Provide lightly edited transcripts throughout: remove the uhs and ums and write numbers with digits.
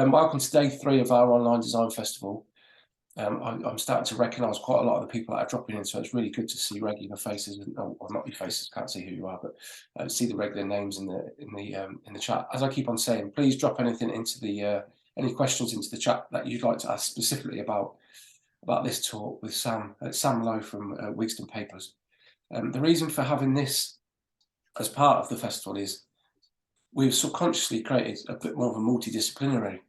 Welcome to day 3 of our online design festival. I'm starting to recognise quite a lot of the people that are dropping in, so it's really good to see regular faces, or not your faces, can't see who you are, but see the regular names in the chat. As I keep on saying, please drop anything into the any questions into the chat that you'd like to ask specifically about this talk with Sam Lowe from Wigston Papers. The reason for having this as part of the festival is we've subconsciously created a bit more of a multidisciplinary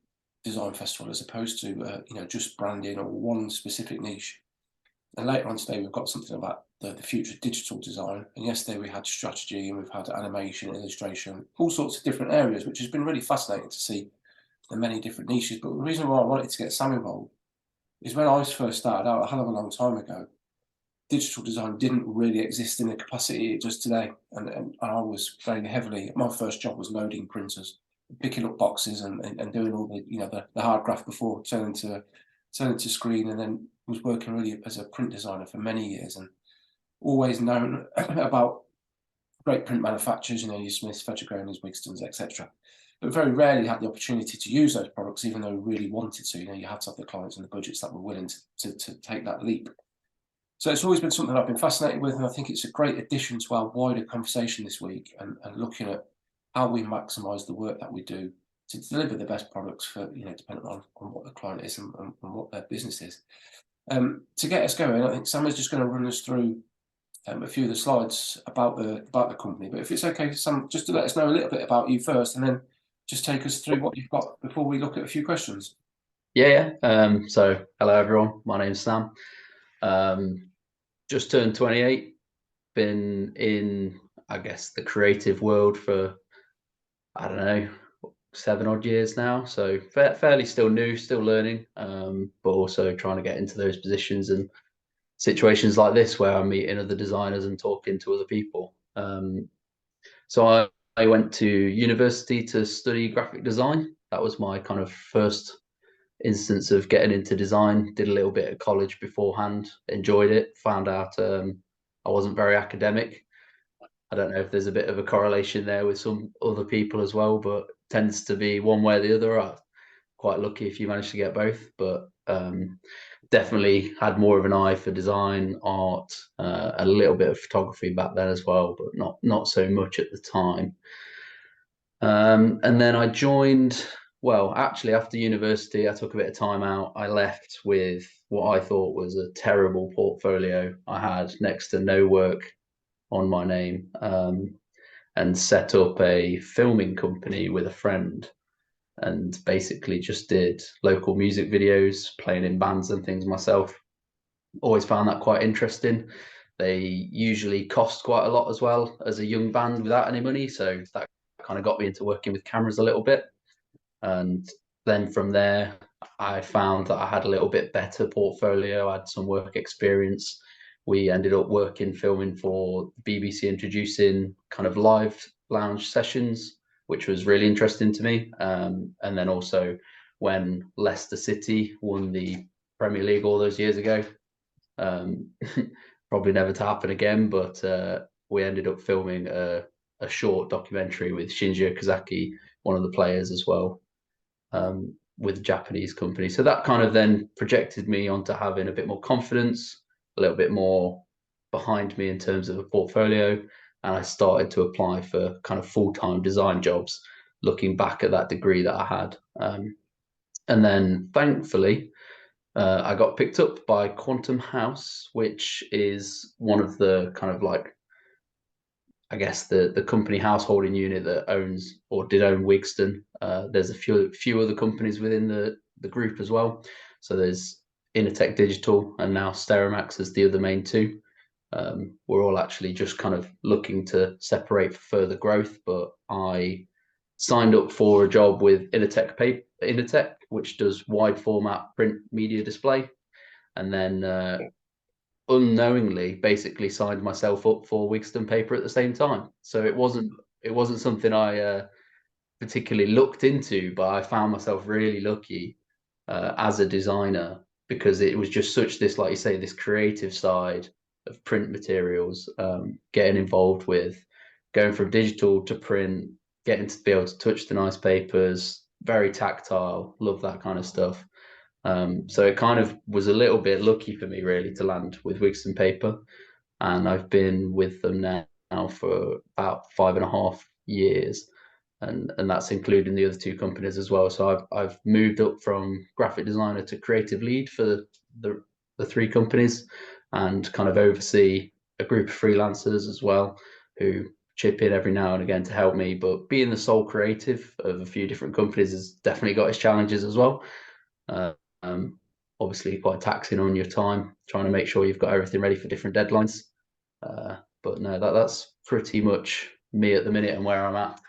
design festival as opposed to just branding or one specific niche. And later on today we've got something about the future of digital design, and yesterday we had strategy and we've had animation, illustration, all sorts of different areas, which has been really fascinating to see the many different niches. But the reason why I wanted to get Sam involved is when I first started out a hell of a long time ago, digital design didn't really exist in the capacity it does today, and I was very heavily, my first job was loading printers, picking up boxes and doing all the hard graft before turning to screen, and then was working really as a print designer for many years, and always known about great print manufacturers, your Smiths, Fetchergonis, Wigstons, etc. But very rarely had the opportunity to use those products, even though we really wanted to. You had to have the clients and the budgets that were willing to take that leap. So it's always been something I've been fascinated with, and I think it's a great addition to our wider conversation this week, and looking at how we maximise the work that we do to deliver the best products for, depending on what the client is and what their business is. To get us going, I think Sam is just going to run us through a few of the slides about the company. But if it's okay, Sam, just to let us know a little bit about you first, and then just take us through what you've got before we look at a few questions. Yeah. So hello everyone, my name's Sam. Just turned 28, been in, I guess, the creative world for, I don't know, 7 odd years now. So fairly still new, still learning, but also trying to get into those positions and situations like this where I'm meeting other designers and talking to other people. So I went to university to study graphic design. That was my kind of first instance of getting into design. Did a little bit of college beforehand, enjoyed it, found out I wasn't very academic. I don't know if there's a bit of a correlation there with some other people as well, but tends to be one way or the other. I'm quite lucky if you manage to get both, but definitely had more of an eye for design, art, a little bit of photography back then as well, but not so much at the time. And then I joined, well, actually after university, I took a bit of time out. I left with what I thought was a terrible portfolio. I had next to no work on my name, and set up a filming company with a friend, and basically just did local music videos, playing in bands and things myself. Always found that quite interesting. They usually cost quite a lot as well as a young band without any money, so that kind of got me into working with cameras a little bit. And then from there, I found that I had a little bit better portfolio. I had some work experience. We ended up filming for BBC, introducing kind of live lounge sessions, which was really interesting to me. And then also when Leicester City won the Premier League all those years ago, probably never to happen again, but we ended up filming a short documentary with Shinji Okazaki, one of the players as well, with a Japanese company. So that kind of then projected me onto having a bit more confidence, a little bit more behind me in terms of a portfolio. And I started to apply for kind of full-time design jobs, looking back at that degree that I had. And then thankfully, I got picked up by Quantum House, which is one of the kind of like, I guess, the company householding unit that owns or did own Wigston. There's a few other companies within the group as well. So there's Innertech Digital and now Stereomax as the other main two. We're all actually just kind of looking to separate for further growth, but I signed up for a job with Innertech, which does wide format print media display, and then unknowingly basically signed myself up for Wigston Paper at the same time. So it wasn't something I particularly looked into, but I found myself really lucky as a designer, because it was just such this, like you say, this creative side of print materials, getting involved with going from digital to print, getting to be able to touch the nice papers, very tactile, love that kind of stuff. So it kind of was a little bit lucky for me really to land with Wigston Paper, and I've been with them now for about 5.5 years, and that's including the other two companies as well. So I've moved up from graphic designer to creative lead for the three companies, and kind of oversee a group of freelancers as well who chip in every now and again to help me. But being the sole creative of a few different companies has definitely got its challenges as well. Um, Obviously quite taxing on your time, trying to make sure you've got everything ready for different deadlines. But no, that's pretty much me at the minute and where I'm at.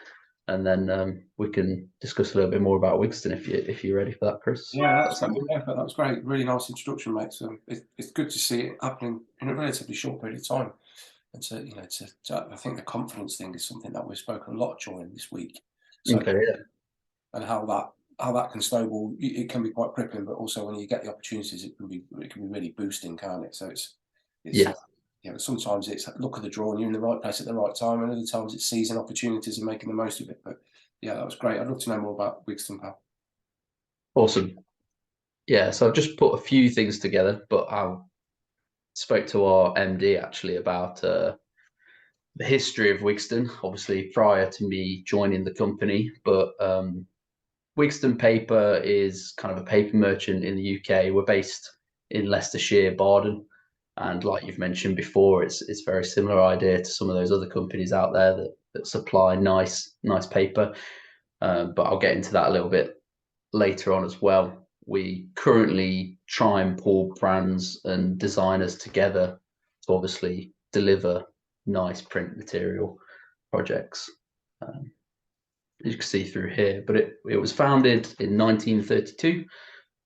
And then we can discuss a little bit more about Wigston if you're ready for that, Chris. Yeah, that's great. Yeah, that was great. Really nice introduction, mate. So it's good to see it happening in a relatively short period of time. And I think the confidence thing is something that we've spoken a lot during this week. So Okay, yeah. and how that can snowball, it can be quite crippling, but also when you get the opportunities, it can be really boosting, can't it? So it's Yeah. sometimes it's look at the draw and you're in the right place at the right time, and other times it's seizing opportunities and making the most of it. But yeah, that was great. I'd love to know more about Wigston, pal. Awesome. Yeah, so I've just put a few things together, but I spoke to our MD actually about the history of Wigston, obviously prior to me joining the company. But Wigston Paper is kind of a paper merchant in the UK. We're based in Leicestershire, Barden, and like you've mentioned before, it's very similar idea to some of those other companies out there that supply nice paper. But I'll get into that a little bit later on as well. We currently try and pull brands and designers together to obviously deliver nice print material projects. As you can see through here, but it was founded in 1932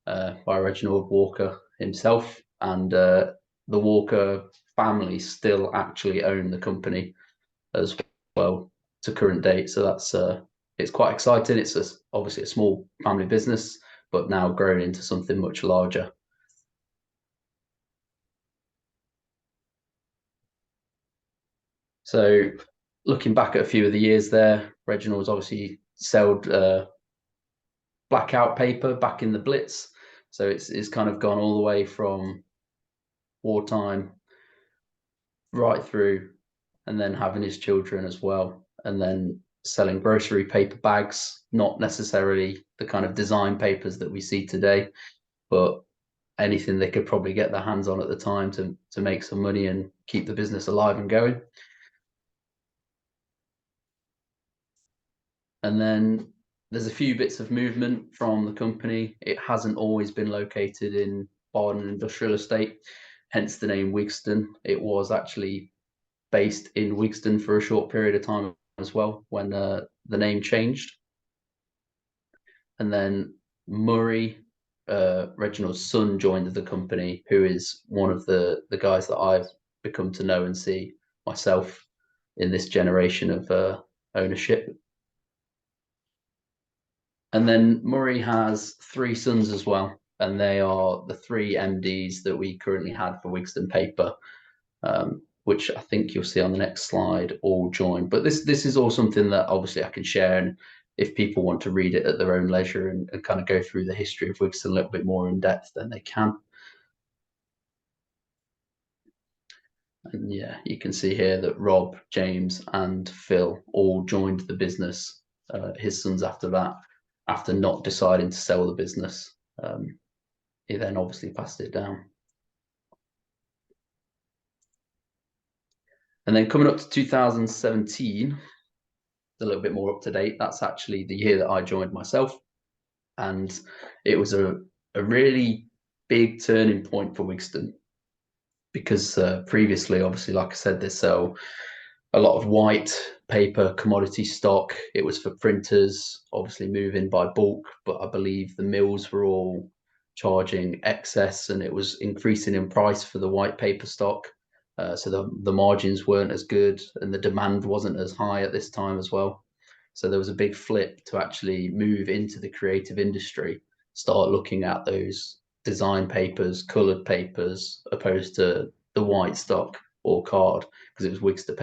by Reginald Walker himself, and the Walker family still actually own the company as well to current date. So that's it's quite exciting. It's obviously a small family business, but now grown into something much larger. So looking back at a few of the years there, Reginald's obviously sold blackout paper back in the Blitz. So it's kind of gone all the way from wartime right through, and then having his children as well, and then selling grocery paper bags, not necessarily the kind of design papers that we see today, but anything they could probably get their hands on at the time to make some money and keep the business alive and going. And then there's a few bits of movement from the company. It hasn't always been located in Barden Industrial Estate, hence the name Wigston. It was actually based in Wigston for a short period of time as well when the name changed. And then Murray, Reginald's son, joined the company, who is one of the guys that I've become to know and see myself in this generation of ownership. And then Murray has three sons as well, and they are the three MDs that we currently had for Wigston Paper, which I think you'll see on the next slide, all joined. But this is all something that obviously I can share, and if people want to read it at their own leisure and kind of go through the history of Wigston a little bit more in depth, then they can. And yeah, you can see here that Rob, James, and Phil all joined the business. His sons after that, after not deciding to sell the business, he then obviously passed it down. And then coming up to 2017, a little bit more up to date. That's actually the year that I joined myself, and it was a really big turning point for Wigston because previously, obviously, like I said, they sell a lot of white paper commodity stock. It was for printers, obviously moving by bulk, but I believe the mills were all charging excess, and it was increasing in price for the white paper stock. So the margins weren't as good, and the demand wasn't as high at this time as well. So there was a big flip to actually move into the creative industry, start looking at those design papers, coloured papers, opposed to the white stock or card, because it was Wigston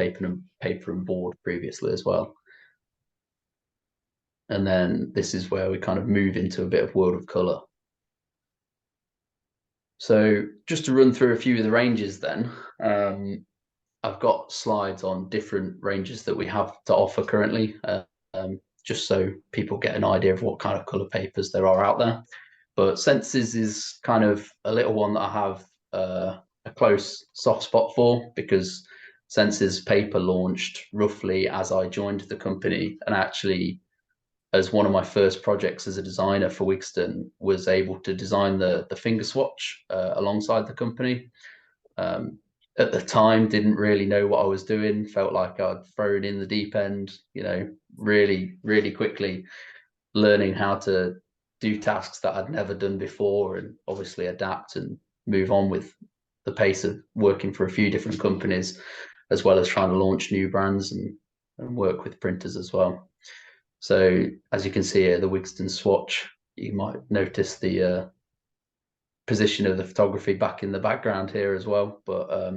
paper and board previously as well. And then this is where we kind of move into a bit of world of color. So just to run through a few of the ranges then, I've got slides on different ranges that we have to offer currently, just so people get an idea of what kind of color papers there are out there. But Senses is kind of a little one that I have a close soft spot for, because Senses paper launched roughly as I joined the company, and actually as one of my first projects as a designer for Wigston was able to design the finger swatch alongside the company. At the time, didn't really know what I was doing, felt like I'd thrown in the deep end, really, really quickly learning how to do tasks that I'd never done before, and obviously adapt and move on with the pace of working for a few different companies, as well as trying to launch new brands and work with printers as well. So as you can see here, the Wigston swatch, you might notice the position of the photography back in the background here as well. But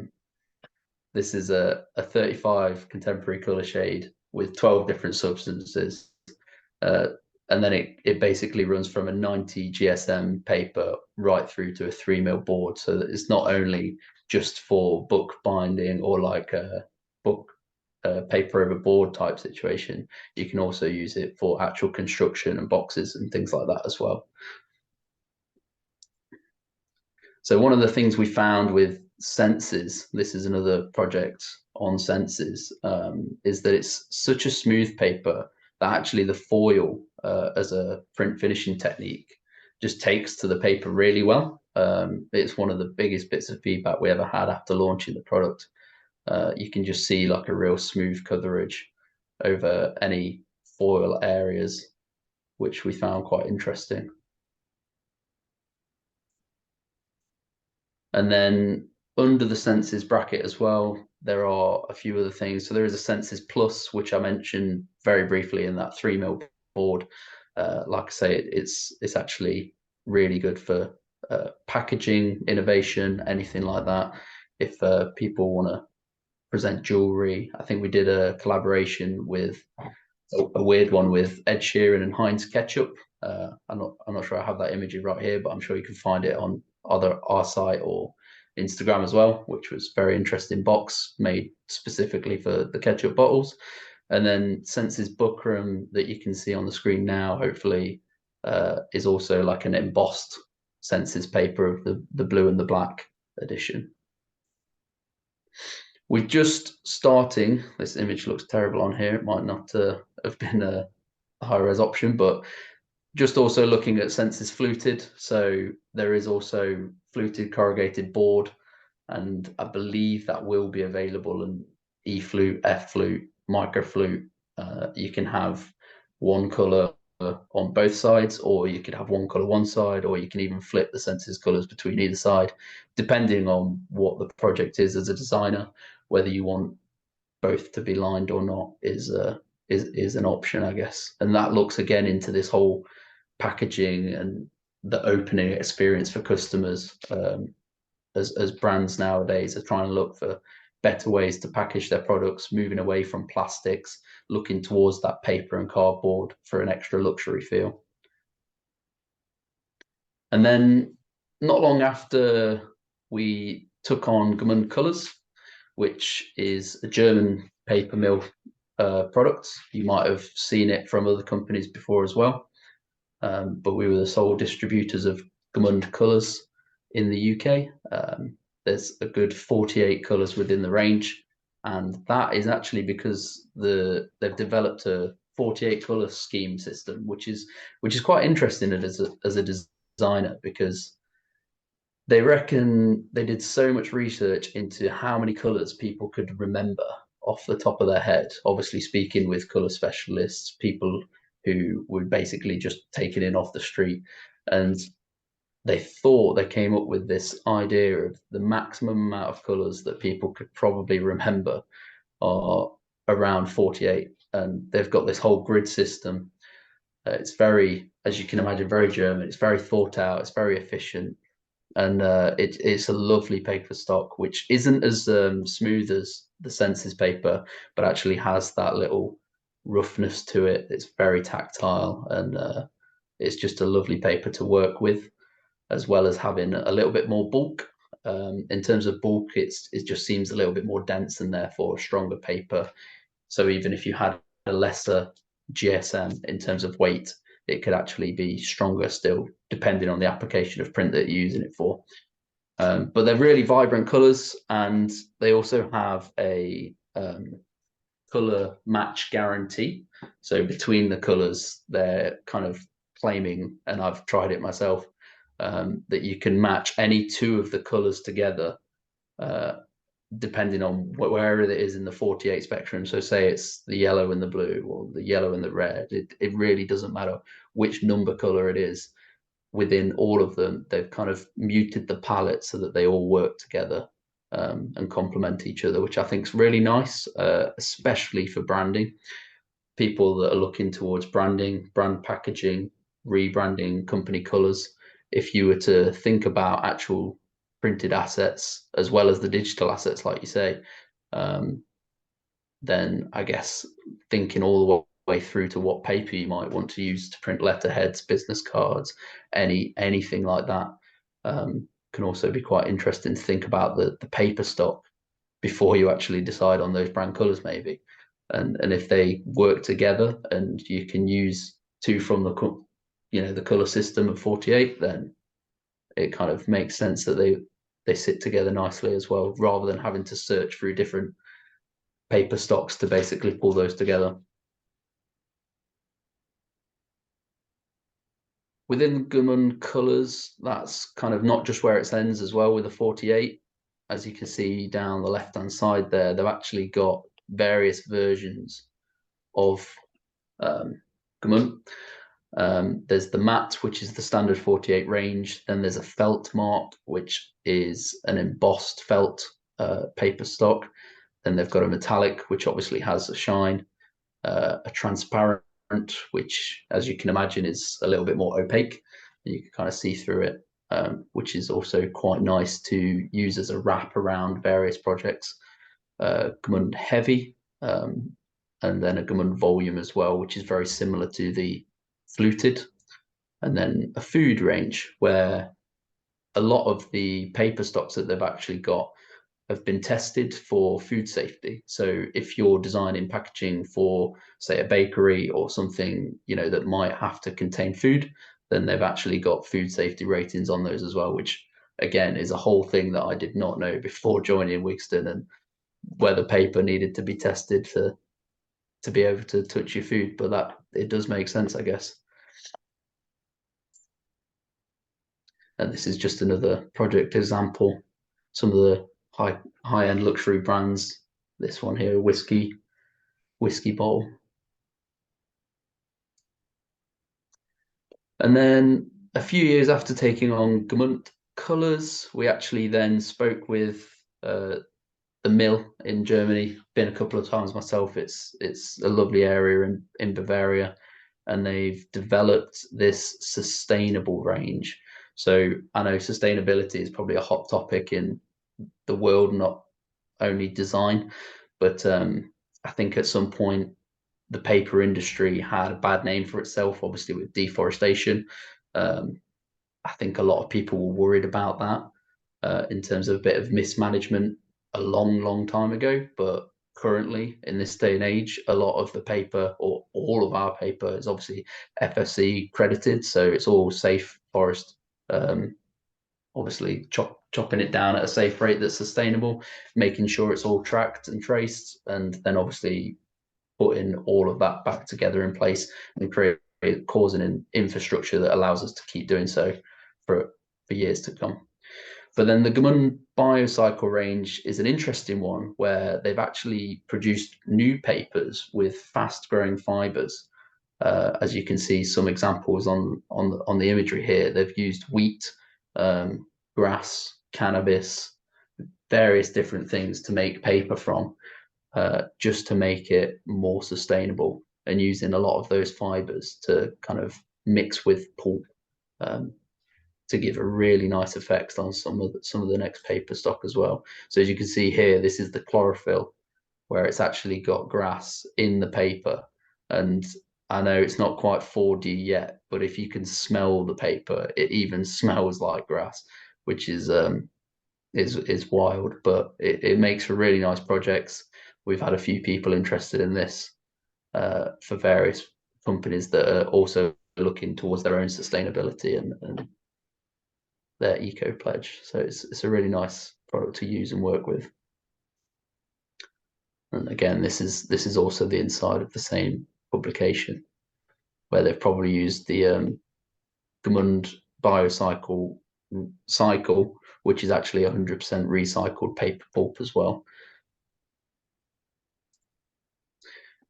this is a 35 contemporary color shade with 12 different substances. And then it basically runs from a 90 GSM paper right through to a 3mm board. So that it's not only just for book binding or like a book paper over board type situation, you can also use it for actual construction and boxes and things like that as well. So one of the things we found with Senses, this is another project on Senses, is that it's such a smooth paper that actually the foil as a print finishing technique just takes to the paper really well. It's one of the biggest bits of feedback we ever had after launching the product. You can just see like a real smooth coverage over any foil areas, which we found quite interesting. And then under the Senses bracket as well, there are a few other things. So there is a Senses Plus, which I mentioned very briefly in that 3mm board. Like I say, it's actually really good for packaging, innovation, anything like that. If people want to present jewelry, I think we did a collaboration with a weird one with Ed Sheeran and Heinz Ketchup. I'm not sure I have that imagery right here, but I'm sure you can find it on either our site or Instagram as well, which was very interesting box made specifically for the ketchup bottles. And then Senses Buckram that you can see on the screen now, hopefully, is also like an embossed Senses paper of the blue and the black edition. We're just starting. This image looks terrible on here. It might not have been a high-res option, but just also looking at Senses fluted. So there is also fluted corrugated board, and I believe that will be available in E-flute, F-flute, microflute. You can have one color on both sides, or you could have one color one side, or you can even flip the Senses colors between either side, depending on what the project is as a designer. Whether you want both to be lined or not is an option, I guess. And that looks again into this whole packaging and the opening experience for customers, as brands nowadays are trying to look for better ways to package their products, moving away from plastics, looking towards that paper and cardboard for an extra luxury feel. And then not long after, we took on Gmund Colors, which is a German paper mill product. You might have seen it from other companies before as well. But we were the sole distributors of Gmund Colors in the UK. There's a good 48 colors within the range, and that is actually because they've developed a 48 color scheme system, which is quite interesting as a designer, because they reckon they did so much research into how many colors people could remember off the top of their head. Obviously, speaking with color specialists, people who were basically just taken in off the street, and they thought they came up with this idea of the maximum amount of colors that people could probably remember are around 48. And they've got this whole grid system. It's very, as you can imagine, very German. It's very thought out. It's very efficient. And it's a lovely paper stock, which isn't as smooth as the Senses paper, but actually has that little roughness to it. It's very tactile, and it's just a lovely paper to work with, as well as having a little bit more bulk. In terms of bulk, it just seems a little bit more dense and therefore a stronger paper. So even if you had a lesser GSM in terms of weight, it could actually be stronger still, depending on the application of print that you're using it for. But they're really vibrant colors, and they also have a color match guarantee. So between the colors, they're kind of claiming, and I've tried it myself, that you can match any two of the colors together, depending on where it is in the 48 spectrum. So say it's the yellow and the blue, or the yellow and the red. It really doesn't matter which number color it is. Within all of them, they've kind of muted the palette so that they all work together and complement each other, which I think is really nice, especially for branding. People that are looking towards branding, brand packaging, rebranding, company colors. If you were to think about actual printed assets as well as the digital assets, like you say, then I guess thinking all the way through to what paper you might want to use to print letterheads, business cards, anything like that, can also be quite interesting to think about the paper stock before you actually decide on those brand colors, maybe. And if they work together and you can use two from the color system of 48, then it kind of makes sense that they sit together nicely as well, rather than having to search through different paper stocks to basically pull those together. Within Gummon colors, that's kind of not just where it ends as well with the 48. As you can see down the left hand side there, they've actually got various versions of Gummon. There's the matte, which is the standard 48 range. Then there's a felt mark, which is an embossed felt paper stock. Then they've got a metallic, which obviously has a shine, a transparent, which, as you can imagine, is a little bit more opaque. You can kind of see through it, which is also quite nice to use as a wrap around various projects. Gummon heavy, and then a Gummon volume as well, which is very similar to the fluted. And then a food range, where a lot of the paper stocks that they've actually got have been tested for food safety. So if you're designing packaging for, say, a bakery or something, that might have to contain food, then they've actually got food safety ratings on those as well, which again is a whole thing that I did not know before joining Wigston, and where the paper needed to be tested to be able to touch your food. But that it does make sense, I guess. And this is just another project example. Some of the high-end luxury brands. This one here, whiskey bottle. And then a few years after taking on Gummont colors, we actually then spoke with the mill in Germany. Been a couple of times myself. It's a lovely area in Bavaria, and they've developed this sustainable range. So I know sustainability is probably a hot topic in the world, not only design, but I think at some point the paper industry had a bad name for itself, obviously with deforestation. I think a lot of people were worried about that in terms of a bit of mismanagement a long time ago. But currently, in this day and age, a lot of the paper, or all of our paper, is obviously FSC credited, so it's all safe forest. Obviously, chopping it down at a safe rate that's sustainable, making sure it's all tracked and traced, and then obviously putting all of that back together in place and causing an infrastructure that allows us to keep doing so for years to come. But then the Gummon Biocycle range is an interesting one, where they've actually produced new papers with fast-growing fibers. As you can see, some examples on the imagery here. They've used wheat, grass, cannabis, various different things to make paper from, just to make it more sustainable, and using a lot of those fibers to kind of mix with pulp to give a really nice effect on some of the next paper stock as well. So as you can see here, this is the chlorophyll, where it's actually got grass in the paper, And I know it's not quite 4D yet, but if you can smell the paper, it even smells like grass, which is wild. But it makes for really nice projects. We've had a few people interested in this for various companies that are also looking towards their own sustainability and their eco pledge. So it's a really nice product to use and work with. And again, this is also the inside of the same publication, where they've probably used the Gmund biocycle cycle, which is actually 100% recycled paper pulp as well.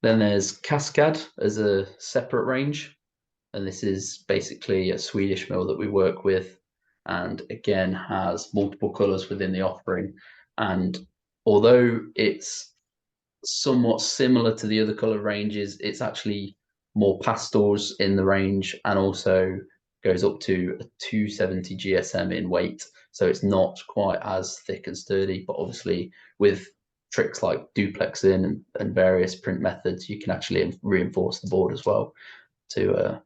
Then there's Cascade as a separate range, and this is basically a Swedish mill that we work with, and again has multiple colours within the offering. And although it's somewhat similar to the other colour ranges, it's actually more pastels in the range, and also goes up to a 270 GSM in weight. So it's not quite as thick and sturdy, but obviously with tricks like duplexing and various print methods, you can actually reinforce the board as well to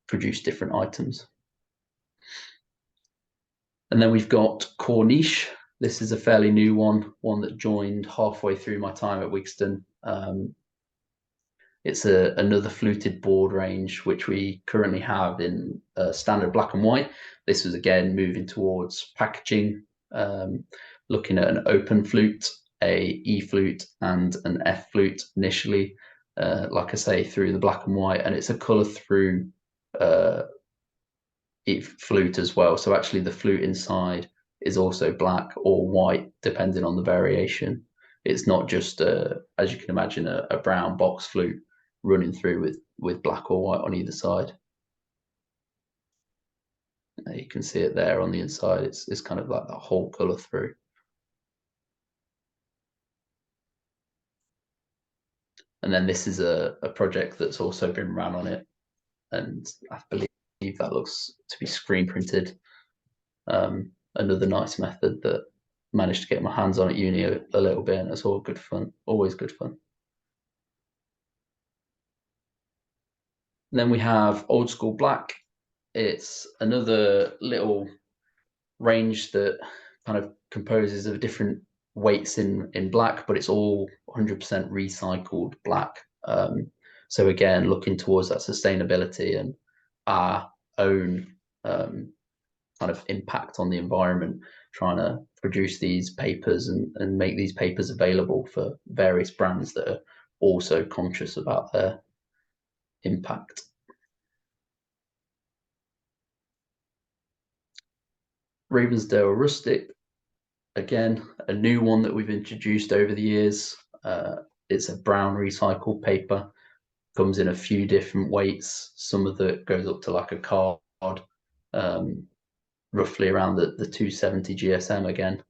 produce different items. And then we've got Corniche. This is a fairly new one that joined halfway through my time at Wigston. It's another fluted board range, which we currently have in standard black and white. This was again moving towards packaging, looking at an open flute, a E flute, and an F flute initially. Like I say, through the black and white, and it's a colour through flute as well. So actually the flute inside is also black or white, depending on the variation. It's not just, as you can imagine, a brown box flute running through with black or white on either side. You can see it there on the inside. It's kind of like that whole colour through. And then this is a project that's also been ran on it, and I believe that looks to be screen printed. Another nice method that managed to get my hands on at uni a little bit, and it's all good fun, always good fun. And then we have Old School Black. It's another little range that kind of composes of different weights in black, but it's all 100% recycled black. So again, looking towards that sustainability and our own kind of impact on the environment, trying to produce these papers and make these papers available for various brands that are also conscious about their impact. Ravensdale Rustic, again, a new one that we've introduced over the years. It's a brown recycled paper, comes in a few different weights. Some of it goes up to like a card, roughly around the 270 GSM again,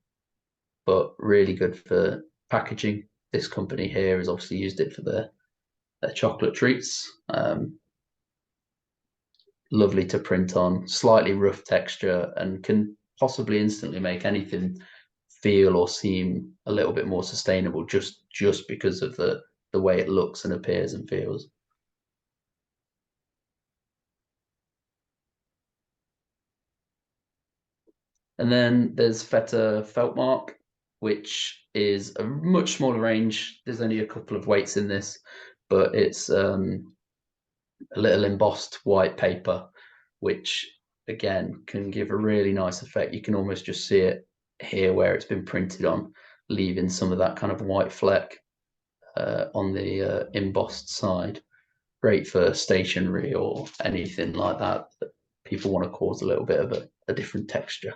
but really good for packaging. This company here has obviously used it for their chocolate treats. Lovely to print on, slightly rough texture, and can possibly instantly make anything feel or seem a little bit more sustainable just because of the way it looks and appears and feels. And then there's Feta Feltmark, which is a much smaller range. There's only a couple of weights in this, but it's a little embossed white paper, which again can give a really nice effect. You can almost just see it here where it's been printed on, leaving some of that kind of white fleck on the embossed side. Great for stationery or anything like that people want to cause a little bit of a different texture.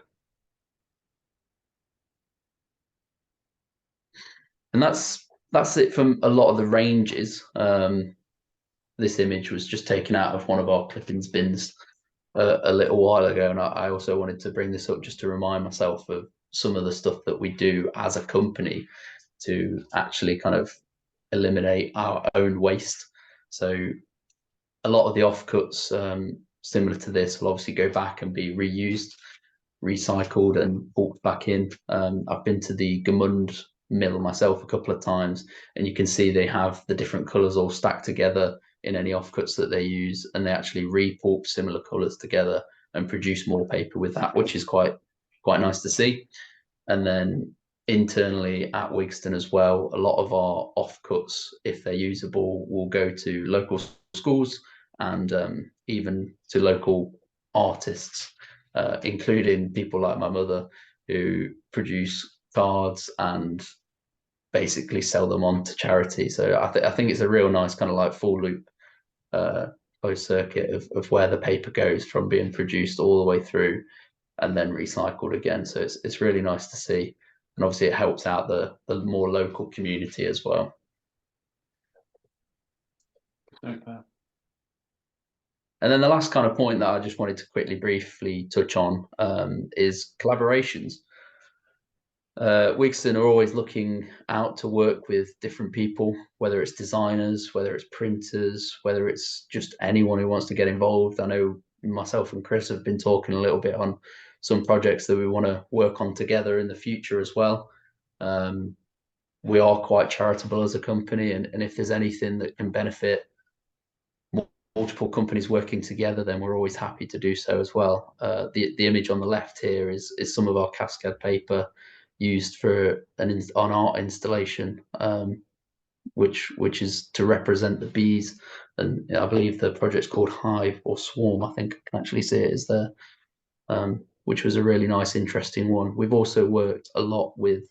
And that's it from a lot of the ranges. This image was just taken out of one of our clippings bins a little while ago, and I also wanted to bring this up just to remind myself of some of the stuff that we do as a company to actually kind of eliminate our own waste. So a lot of the offcuts, similar to this, will obviously go back and be reused, recycled, and brought back in. I've been to the Gmund mill myself a couple of times, and you can see they have the different colors all stacked together in any offcuts that they use, and they actually repulp similar colors together and produce more paper with that, which is quite nice to see. And then internally at Wigston as well, a lot of our offcuts, if they're usable, will go to local schools and even to local artists, including people like my mother, who produce cards and basically sell them on to charity. So I think it's a real nice kind of like full loop closed circuit of where the paper goes from being produced all the way through and then recycled again. So it's really nice to see, and obviously it helps out the more local community as well. Super. And then the last kind of point that I just wanted to quickly briefly touch on is collaborations. Wigston are always looking out to work with different people, whether it's designers, whether it's printers, whether it's just anyone who wants to get involved. I know myself and Chris have been talking a little bit on some projects that we want to work on together in the future as well. We are quite charitable as a company, and if there's anything that can benefit multiple companies working together, then we're always happy to do so as well. The image on the left here is some of our cascade paper used for an art installation, which is to represent the bees. And I believe the project's called Hive or Swarm. I think I can actually see it is there, which was a really nice, interesting one. We've also worked a lot with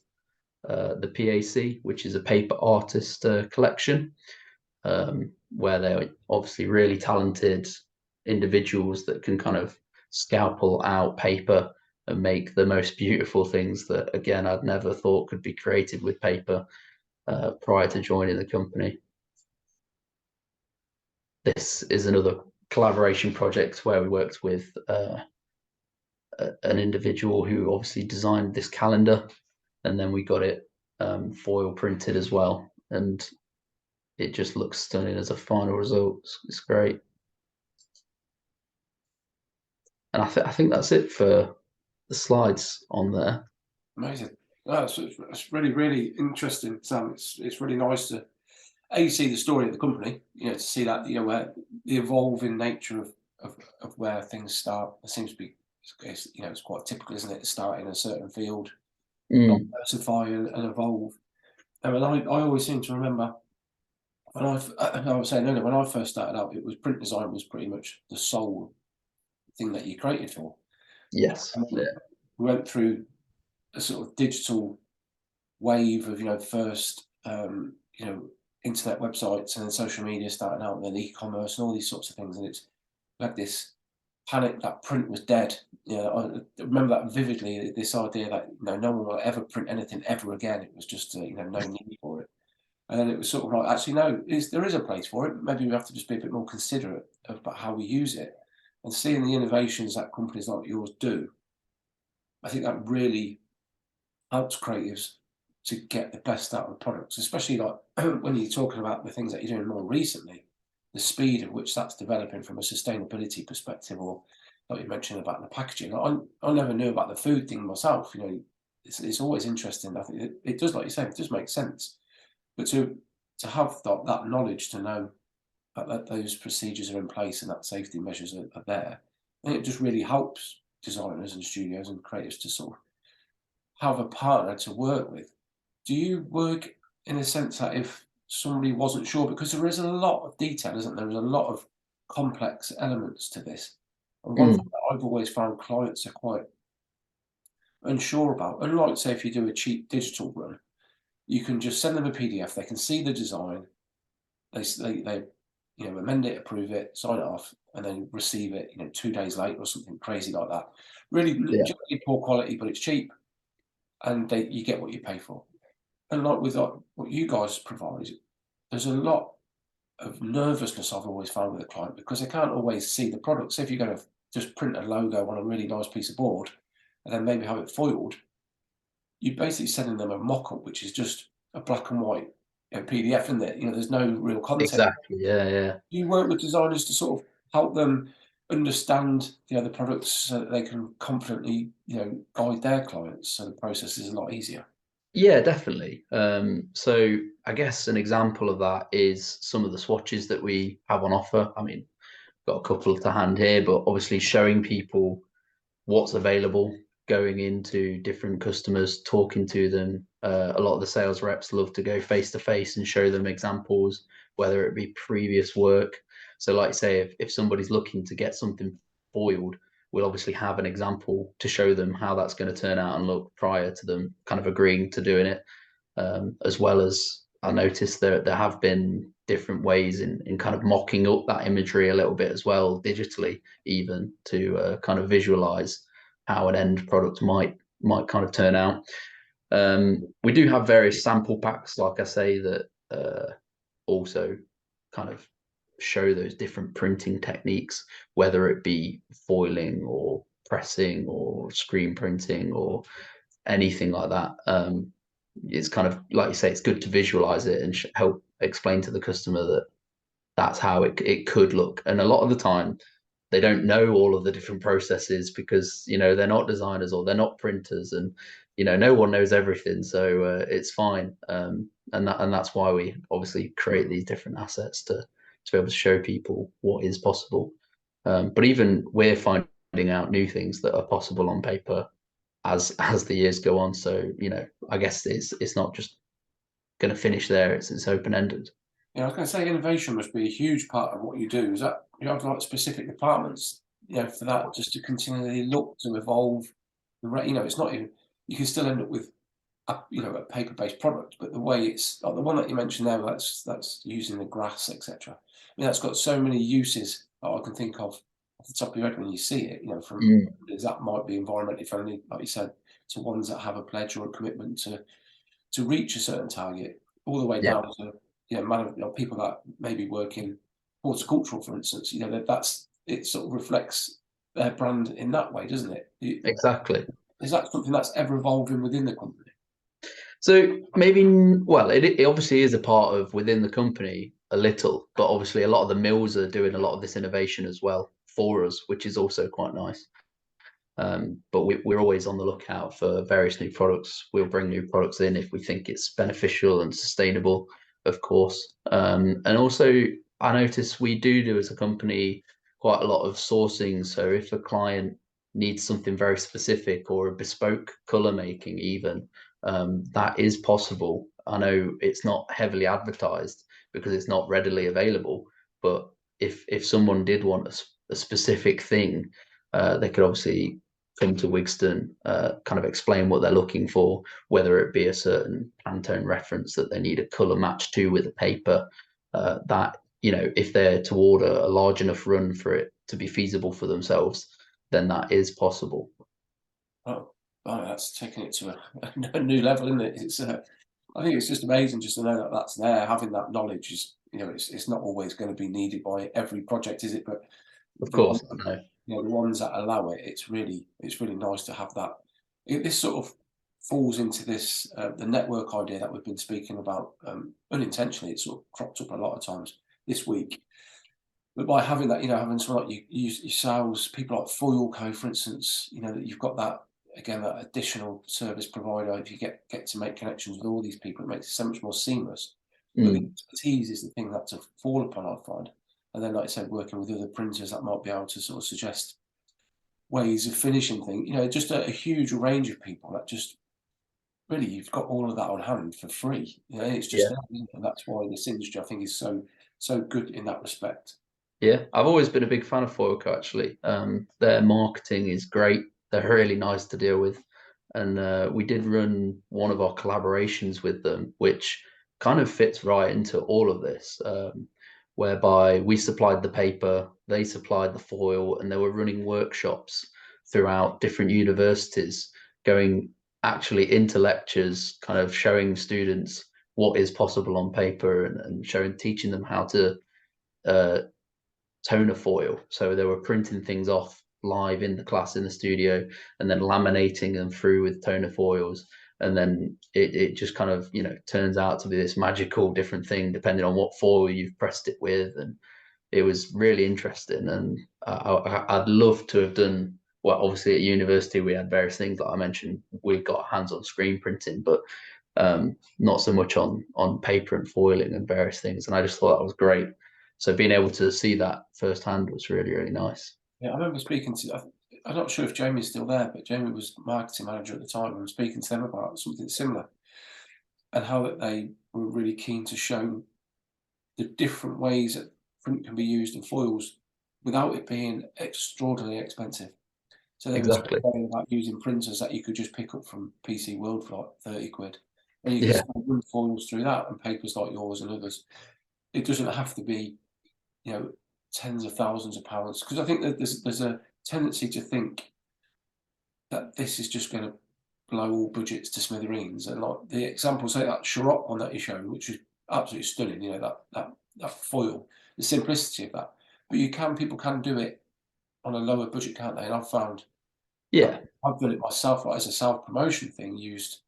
the PAC, which is a paper artist collection, where they're obviously really talented individuals that can kind of scalpel out paper and make the most beautiful things that, again, I'd never thought could be created with paper prior to joining the company. This is another collaboration project where we worked with an individual who obviously designed this calendar, and then we got it foil printed as well, and it just looks stunning as a final result. It's great. And I think that's it for the slides on there. Amazing. Oh, it's really, really interesting, Sam. It's really nice to see the story of the company, to see that, where the evolving nature of where things start. It seems to be, it's quite typical, isn't it? Start in a certain field, diversify and evolve. I mean, I always seem to remember when I was saying earlier, when I first started out, it was print design was pretty much the sole thing that you created for. Yes. We went through a sort of digital wave of, first, internet websites and then social media starting out and then e-commerce and all these sorts of things. And it's like this panic that print was dead. I remember that vividly, this idea that, no one will ever print anything ever again. It was just, no need for it. And then it was sort of like, actually, no, there is a place for it. Maybe we have to just be a bit more considerate about how we use it. And seeing the innovations that companies like yours do, I think that really helps creatives to get the best out of the products, especially like when you're talking about the things that you're doing more recently, the speed at which that's developing from a sustainability perspective, or like you mentioned about the packaging. I never knew about the food thing myself. It's always interesting. I think it does, like you say, it does make sense. But to have that knowledge, to know that those procedures are in place and that safety measures are there, and it just really helps designers and studios and creatives to sort of have a partner to work with. Do you work in a sense that if somebody wasn't sure, because there is a lot of detail, isn't there? There's a lot of complex elements to this. And one thing that I've always found clients are quite unsure about, unlike, say, if you do a cheap digital run, you can just send them a PDF, they can see the design, they amend it, approve it, sign it off, and then receive it, 2 days late or something crazy like that. Really, generally poor quality, but it's cheap, and you get what you pay for. And like with what you guys provide, there's a lot of nervousness I've always found with a client, because they can't always see the product. So if you're going to just print a logo on a really nice piece of board and then maybe have it foiled, you're basically sending them a mock-up, which is just a black and white PDF, isn't it? There's no real content. Exactly. Yeah. You work with designers to sort of help them understand the products so that they can confidently, guide their clients, so the process is a lot easier. Yeah, definitely. So I guess an example of that is some of the swatches that we have on offer. I mean, got a couple to hand here, but obviously showing people what's available, going into different customers, talking to them. A lot of the sales reps love to go face to face and show them examples, whether it be previous work. So, like say, if somebody's looking to get something foiled, we'll obviously have an example to show them how that's going to turn out and look prior to them kind of agreeing to doing it. As well as I noticed there have been different ways in kind of mocking up that imagery a little bit as well, digitally, even to kind of visualize how an end product might kind of turn out. We do have various sample packs, like I say, that also kind of show those different printing techniques, whether it be foiling or pressing or screen printing or anything like that. It's kind of like you say, it's good to visualize it and help explain to the customer that that's how it could look. And a lot of the time, they don't know all of the different processes because they're not designers or they're not printers, and no one knows everything. So it's fine, and that's why we obviously create these different assets to be able to show people what is possible. But even we're finding out new things that are possible on paper as the years go on. So I guess it's not just going to finish there. It's open ended. Yeah, I was going to say innovation must be a huge part of what you do. Is that you have like specific departments, for that just to continually look to evolve it's not even you can still end up with a paper-based product, but the way it's like the one that you mentioned there, that's using the grass, etc. I mean, that's got so many uses that I can think of off the top of your head when you see it. From Mm, that might be environmentally friendly, like you said, to ones that have a pledge or a commitment to reach a certain target, all the way yeah, down to people that maybe work in horticultural, for instance. That's it. Sort of reflects their brand in that way, doesn't it? exactly. Is that something that's ever evolving within the company? So maybe, well, it obviously is a part of within the company a little, but obviously a lot of the mills are doing a lot of this innovation as well for us, which is also quite nice. But we're always on the lookout for various new products. We'll bring new products in if we think it's beneficial and sustainable, of course. And also, I notice we do as a company quite a lot of sourcing. So if a client needs something very specific or a bespoke color making, even that is possible. I know it's not heavily advertised because it's not readily available, but if someone did want a specific thing, they could obviously come to Wigston, kind of explain what they're looking for, whether it be a certain Pantone reference that they need a color match to with a paper. That if they're to order a large enough run for it to be feasible for themselves, then that is possible. Oh, oh, that's taking it to a new level, isn't it? I think it's just amazing just to know that that's there. Having that knowledge is, it's not always going to be needed by every project, is it? But Of the one, course, I know. the ones that allow it, it's really nice to have that. This sort of falls into this the network idea that we've been speaking about unintentionally. It's sort of cropped up a lot of times this week. But by having that, having someone like you sales people like Foil Co, for instance, that you've got that again, that additional service provider. If you get to make connections with all these people, it makes it so much more seamless. But the Mm. expertise is the thing that to fall upon, I find. And then, like I said, working with other printers that might be able to sort of suggest ways of finishing things. Just a huge range of people that just really you've got all of that on hand for free. It's just Yeah. there, and that's why this industry I think is so good in that respect. Yeah, I've always been a big fan of Foilco actually. Their marketing is great. They're really nice to deal with. And we did run one of our collaborations with them, which kind of fits right into all of this, whereby we supplied the paper, they supplied the foil, and they were running workshops throughout different universities, going actually into lectures, kind of showing students what is possible on paper and teaching them how to uh, toner foil. So they were printing things off live in the class in the studio and then laminating them through with toner foils. And then it just kind of, turns out to be this magical different thing depending on what foil you've pressed it with. And it was really interesting. And I'd love to have done, well, obviously at university we had various things like I mentioned, we got hands on screen printing, but not so much on paper and foiling and various things. And I just thought that was great. So being able to see that firsthand was really, really nice. Yeah, I remember speaking to. I'm not sure if Jamie's still there, but Jamie was marketing manager at the time. And speaking to them about something similar, and how that they were really keen to show the different ways that print can be used in foils without it being extraordinarily expensive. So they were Exactly. saying about using printers that you could just pick up from PC World for like 30 quid. And you can Yeah. still run foils through that and papers like yours and others. It doesn't have to be, tens of thousands of pounds. Because I think that there's a tendency to think that this is just going to blow all budgets to smithereens. And like the example, say that Sharop one that you showed, which is absolutely stunning, that foil, the simplicity of that. But people can do it on a lower budget, can't they? And I've found I've, Yeah. I've done it myself, like, as a self promotion thing, used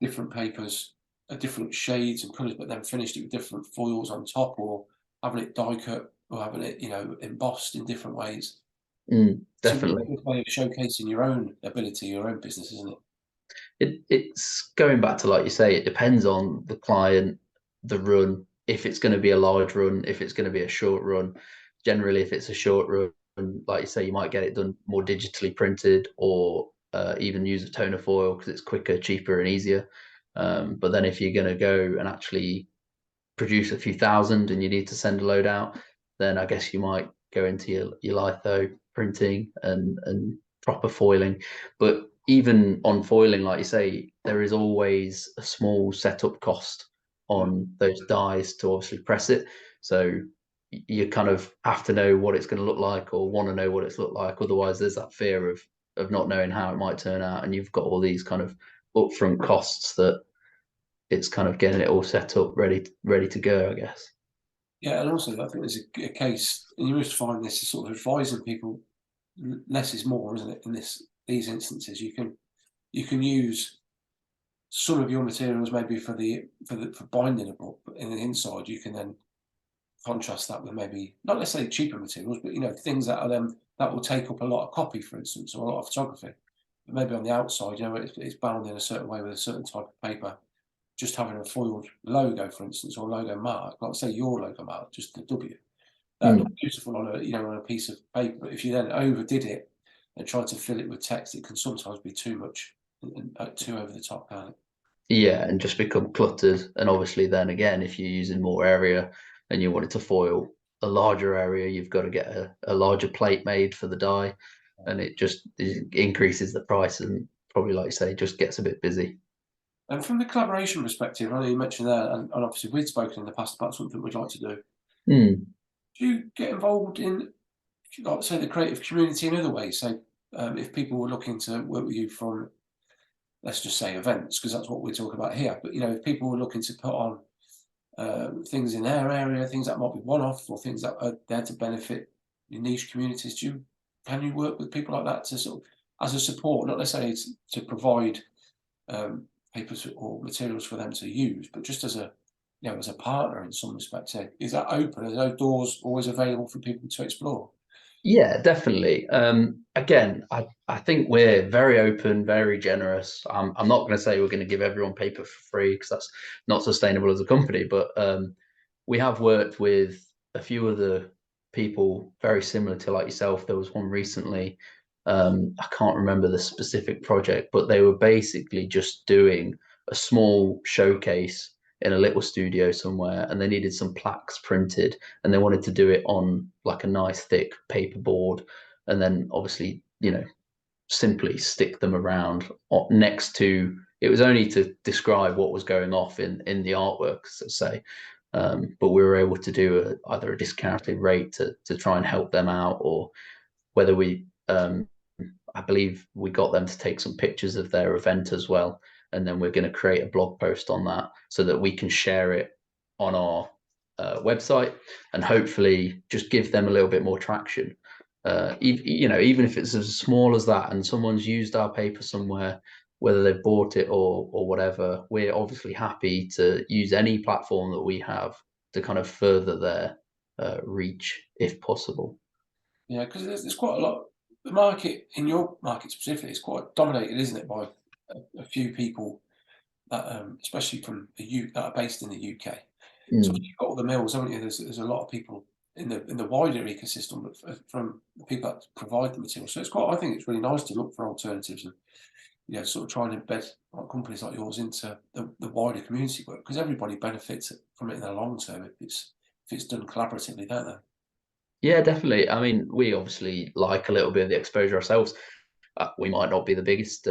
different papers, different shades and colours, but then finished it with different foils on top, or having it die cut, or having it, embossed in different ways. It's a really Definitely. good way of showcasing your own ability, your own business, isn't it? It's going back to, like you say, it depends on the client, the run, if it's going to be a large run, if it's going to be a short run. Generally, if it's a short run, like you say, you might get it done more digitally printed, or even use a toner foil because it's quicker, cheaper, and easier. But then if you're going to go and actually produce a few thousand and you need to send a load out, then I guess you might go into your litho printing and proper foiling. But even on foiling, like you say, there is always a small setup cost Yeah. on those dies to obviously press it. So you kind of have to know what it's going to look like, or want to know what it's looked like. Otherwise, there's that fear of not knowing how it might turn out, and you've got all these kind of upfront costs that it's kind of getting it all set up, ready to go, I guess. Yeah, and also I think there's a case, and you must find this is sort of advising people less is more, isn't it? In these instances, you can use some of your materials maybe for binding a book, but in the inside you can then contrast that with maybe not necessarily cheaper materials, but things that are that will take up a lot of copy, for instance, or a lot of photography. But maybe on the outside, it's bound in a certain way with a certain type of paper. Just having a foiled logo, for instance, or a logo mark, like say your logo mark, just the W, that Mm. looks beautiful on a piece of paper. But if you then overdid it and tried to fill it with text, it can sometimes be too much and too over the top, can't it? Yeah, and just become cluttered. And obviously, then again, if you're using more area and you want it to foil a larger area, you've got to get a larger plate made for the die, and it increases the price, and probably, like you say, just gets a bit busy. And from the collaboration perspective, I know you mentioned there, and obviously we'd spoken in the past about something we'd like to do. Mm. Do you get involved in, like, say, the creative community in other ways? So, if people were looking to work with you from, let's just say, events, because that's what we're talking about here. But if people were looking to put on things in their area, things that might be one-off, or things that are there to benefit your niche communities, can you work with people like that to sort of as a support, not necessarily to provide um, papers or materials for them to use, but just as a as a partner in some respects? Is that open? Are those doors always available for people to explore? Yeah, definitely. Again, I think we're very open, very generous. I'm not going to say we're going to give everyone paper for free because that's not sustainable as a company, but we have worked with a few other people very similar to like yourself. There was one recently. I can't remember the specific project, but they were basically just doing a small showcase in a little studio somewhere, and they needed some plaques printed, and they wanted to do it on like a nice thick paper board, and then obviously, simply stick them around next to. It was only to describe what was going off in the artwork, so say. But we were able to do either a discounted rate to try and help them out, or whether I believe we got them to take some pictures of their event as well. And then we're going to create a blog post on that so that we can share it on our website, and hopefully just give them a little bit more traction. Even if it's as small as that, and someone's used our paper somewhere, whether they've bought it or whatever, we're obviously happy to use any platform that we have to kind of further their reach if possible. Yeah, because there's quite a lot. The market in your market specifically is quite dominated, isn't it, by a few people especially from that are based in the UK. So Mm. you've got all the mills, haven't you? There's a lot of people in the wider ecosystem, but from the people that provide the material. So I think it's really nice to look for alternatives and sort of try and embed companies like yours into the wider community work, because everybody benefits from it in the long term if it's done collaboratively, don't they? Yeah, definitely. I mean, we obviously like a little bit of the exposure ourselves. We might not be the biggest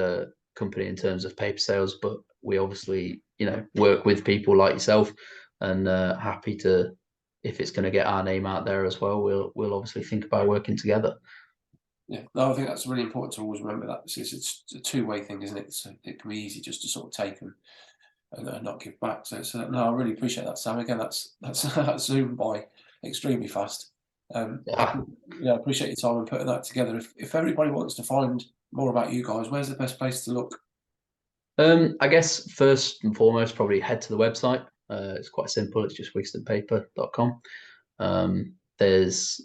company in terms of paper sales, but we obviously, work with people like yourself, and happy to, if it's going to get our name out there as well, we'll obviously think about working together. Yeah, no, I think that's really important to always remember that it's a two-way thing, isn't it? So it can be easy just to sort of take and not give back. So no, I really appreciate that, Sam. Again, that's zoomed by extremely fast. I Yeah. appreciate your time and putting that together. If everybody wants to find more about you guys, where's the best place to look? I guess first and foremost, probably head to the website. It's quite simple. It's just wigstonpaper.com. There's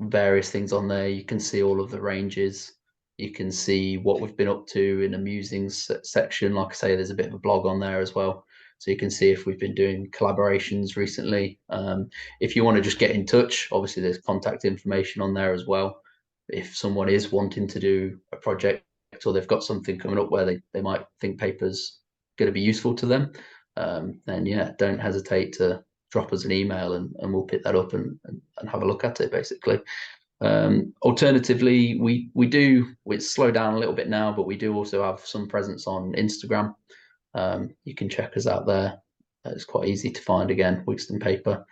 various things on there. You can see all of the ranges. You can see what we've been up to in a musings section. Like I say, there's a bit of a blog on there as well. So you can see if we've been doing collaborations recently. If you want to just get in touch, obviously there's contact information on there as well. If someone is wanting to do a project or they've got something coming up where they might think paper's going to be useful to them, then yeah, don't hesitate to drop us an email and we'll pick that up and have a look at it basically. Alternatively, we slow down a little bit now, but we do also have some presence on Instagram. You can check us out there. It's quite easy to find, again, Wigston Paper.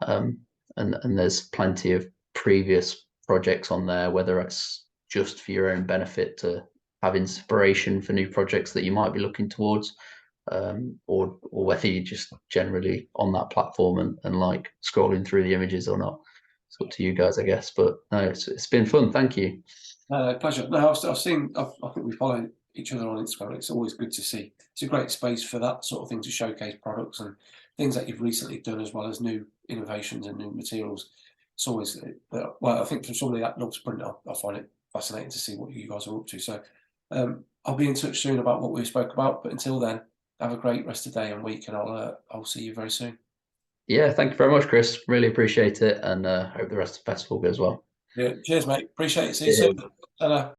And there's plenty of previous projects on there, whether it's just for your own benefit to have inspiration for new projects that you might be looking towards, or whether you're just generally on that platform and like scrolling through the images or not. It's up to you guys, I guess. But no, it's been fun. Thank you. Pleasure. No, I've seen. I think we follow each other on Instagram. It's always good to see. It's a great space for that sort of thing to showcase products and things that you've recently done, as well as new innovations and new materials. It's always well. I think for somebody that loves print, I find it fascinating to see what you guys are up to. So I'll be in touch soon about what we spoke about. But until then, have a great rest of the day and week, and I'll see you very soon. Yeah, thank you very much, Chris. Really appreciate it, and hope the rest of the festival goes well. Yeah, cheers, mate. Appreciate it. See you soon. Cheers. ta